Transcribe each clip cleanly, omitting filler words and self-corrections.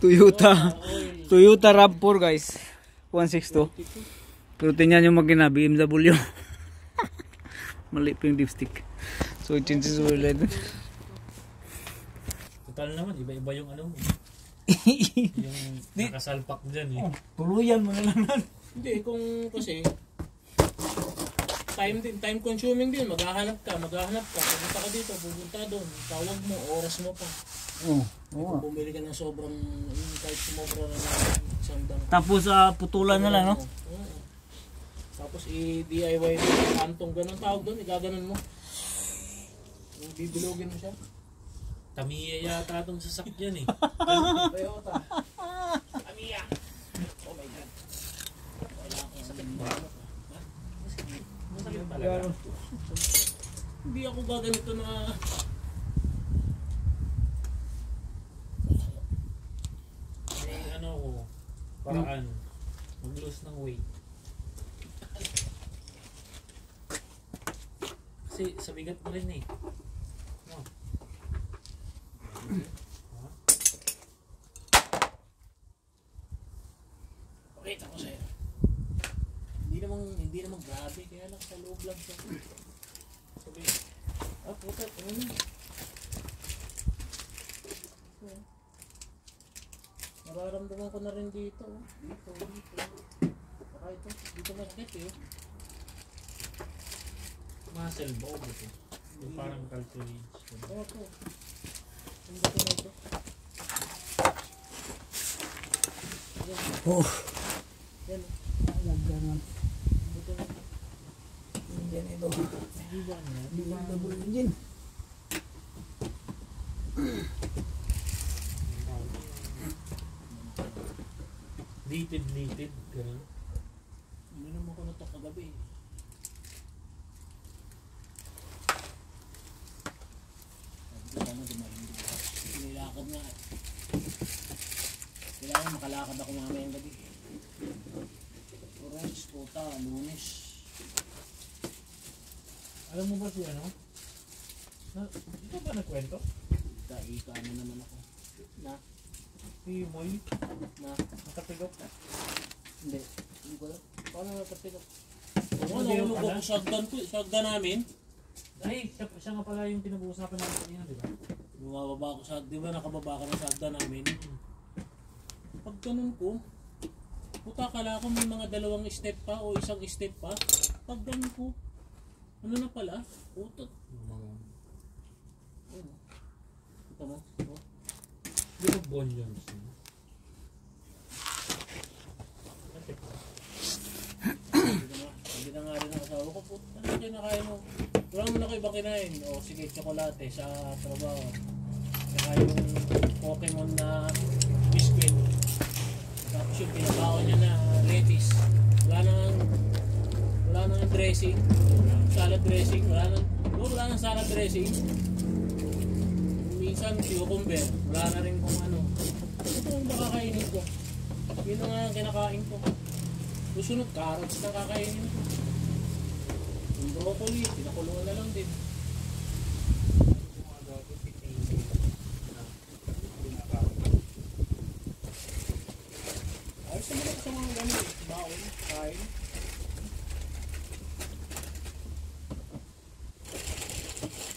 Toyota. Toyota RAV4 guys. 162. Pero tingnan nyo makina, BMW. Mali pa yung dipstick. So it changes over light. Total naman, iba-iba yung ano. Yung nakasalpak dyan eh. Tuluyan mo na lang. Hindi, kung kasi time consuming din, maghahanap ka, pupunta ka dito, pupunta doon, tawag mo, oras mo pa. Oo. Bumili ka ng sobrang, kahit sumobra na isang dang. Tapos putulan na lang, no? Oo. Tapos i-DIY mo, kantong ganun tawag doon, igaganon mo. Bibilogin mo siya. Tamiya yata itong sasakyan eh. Toyota. Tamiya. Oh my God. Wala akong sakit mo. Masakit talaga. Hindi ako gaganito na... May ano ko, paraan. Mag-lose ng weight. Kasi sa bigat mo rin eh. No. Pakita ko sa'yo. Hindi namang grabe, kaya lang sa loob lang siya. Sabi, puta, ano na? Nararamdaman ko na rin dito. Dito. Saka ito, dito masakit eh. Muscle ba o ito? Yung parang cartilage. Oo, ito. Ang dito na ito. Yan. Ganun. Dito na. Yan ito. BMW engine. Litid. Ganun. Hindi naman ko na ito kagabi eh. Nilakad nga eh. Kailangan makalakad ako mamayang gabi. Orange, puta, Lunes. Alam mo ba si ano? Ito ba nagkwento? Ika ano naman ako. Na? Si Moy? Na? Nakapigok na? Hindi. Hindi ko alam. Paano nakapigok? Oo, Nahulog ako sa hagdan namin. Ay, siya nga pala yung pinag-uusapan natin kanina, di ba? Bumababa ako sa, di ba nakababa ka na sa hagdan namin? Pag ganun ko, puta kala ko may mga dalawang step pa o isang step pa. Pag ganun ko, ano na pala? Putot. Ito mo? Di ba Bon Jones? Hindi na nga rin ang asawa ko. Puta, ano dyan na kaya mo? Wala mo na ko ibang kinain. O sige, tsokolate sa trabaho. Saka yung Pokemon na biscuit. Tapos yung pinabaon niya na lettuce. Wala nang dressing. Salad dressing. Wala nang salad dressing. Minsan cucumber. Wala na rin kung ano. Ito ang makakainin ko. Yun ang nga kinakain ko. Susunod, carrots na kakainin ko. Yung broccoli, pinakulungan na lang din. Ayos naman ako sa mga ganun. Baon, kain.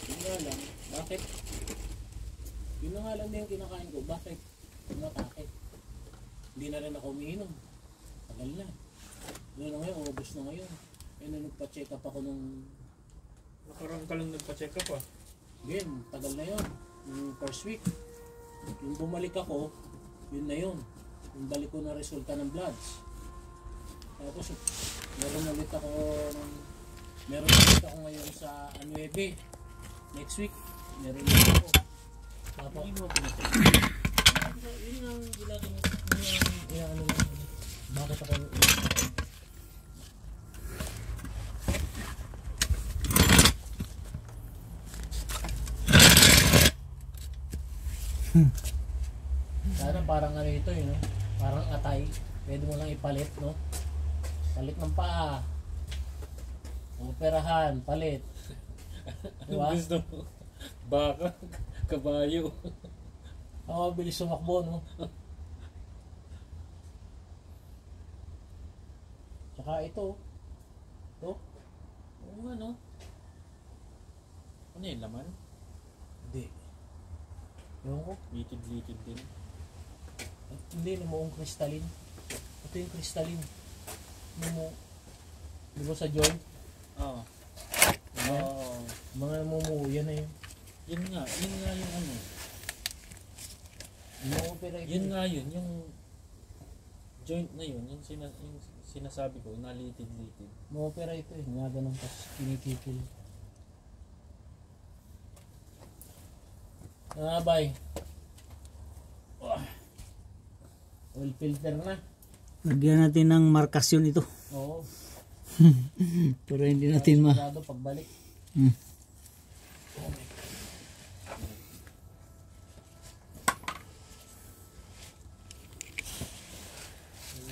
Yun nga lang, bakit? Yun na nga lang din yung kinakain ko. Bakit? Bakit? Hindi na rin ako umiinom. Tagal na. Ano na ngayon, ubos na ngayon. Kaya na nagpa-check up ako nung... Nakarang ka lang nagpa-check up ah. Again, tagal na yun. Yung first week. Yung bumalik ako, yun na yun. Yung balik ko na resulta ng bloods. Tapos, meron ulit ako ngayon sa 9. Next week, meron ulit ako. Tapos, yun ang ginagawa ko. Bakit ako sana parang ano ito no? Parang atay. Pwede mo lang ipalit, no? Palit ng paa. Operahan, palit. Diba? Gusto mo? Baka, kabayo. mabilis sumakbo, no? Tsaka ito. Ito. Oo nga, no? Ano yung laman? Hindi. Ewan ko. Litid-litid din. Hindi, namuong crystalline. Ito yung crystalline. Di ba sa joint? Oo. Ayan. Oo. Mga namumuo, yan na yun. Yun nga yung ano. Ino-operate. Yun nga yun, yung joint na yun, yung sinasabi ko, nalitid-litid. Ino-operate ito eh. Nga ganun tapos kinikikil. Bay. Oil filter na. Lagyan natin ng markasyon ito. Oo. Pero hindi natin Sigurado pagbalik. Hmm. Oh my God.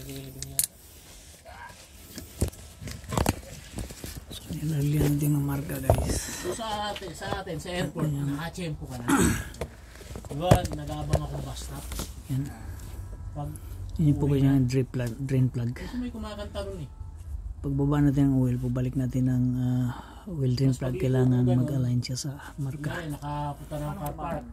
Nililibing yata. So, nilagyan natin ng marka guys. So sa atin, sa airport, nakachempo ka na. Diba, nag-aabang ako bus stop. Yan. Pag Yun po kasi yung drain plug. Kasi may kumakanta ron eh. Pagbaba natin ng oil, pabalik natin ng oil drain Mas plug. pag-iupo Kailangan ganun, mag-align siya sa marka. Kaya nakapunta ng car park.